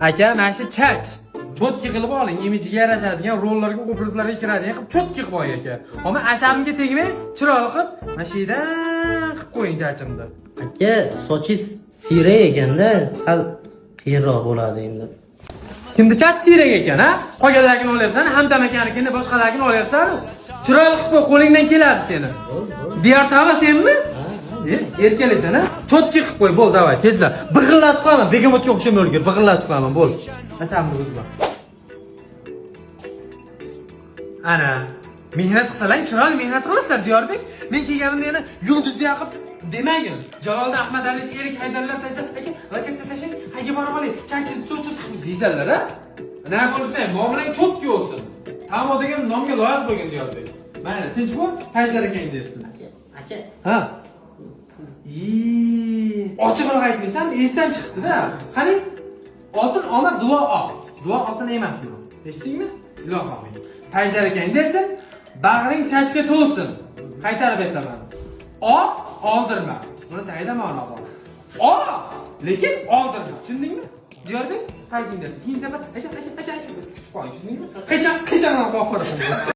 aka, mana shu chak. Chotki qilib oling, imijiga yarashadigan, rollarga, obrazlarga kiradigan qilib chotki qilib oling aka. Ammo asabimga tegmay, chiroyli qilib, mana shu yerdan qilib qo'ying chachimni. Aka, sochi siyrak ekanda, sal qiyinroq bo'ladi endi. Kimda chat siyrak ekan, ha? Qolganlarini olyapsan, Hamdam akanikini, boshqalarini olyapsan. Chiroyli qilib qo'y, qo'lingdan keladi seni. Diyar tava senmi? Erkalasan, ha? Chotki qilib qo'y, bo'l, davay, tezlar. Big'illatib qolaman, begemotga o'xshamay o'lgir, big'illatib qolaman, bo'l. Asamni o'zim. Ana, mehnat qilsalar, chiroyli mehnat qilasizlar, Diyorbek. Men kelganimda yana yulduzga yaqib demagin. Jaloliddin Ahmadaliyev, Erik Haydarlar tashlab, aka, lokatsiya tashlang, qayga borib oling, chakchizni cho'chib deysanlar, ha? Nima bo'lishmaydi, muomalang chotki bo'lsin. Tamom degan nomga loyiq bo'lgan Diyorbek. Mayli, tinch bo'l, Hajdar akang dersin. Aka. Ha? Ochiqroq aytmasam, esdan chiqdi-da. Qarang, oltin omad duo ol. Duo oltin emasmi? Eshitdingmi? Ilohim. Hajdar akang dersin, bag'ring chachga to'lsin. Qaytarib aytaman. Oldirma. Buni tayida ma'no bor. Lekin oldirma. Tushundingmi? Diyorbek, qayting dersin. Keyin sabab aka, kutib qoling, tushundingmi? Qachon qo'yib qo'yaman.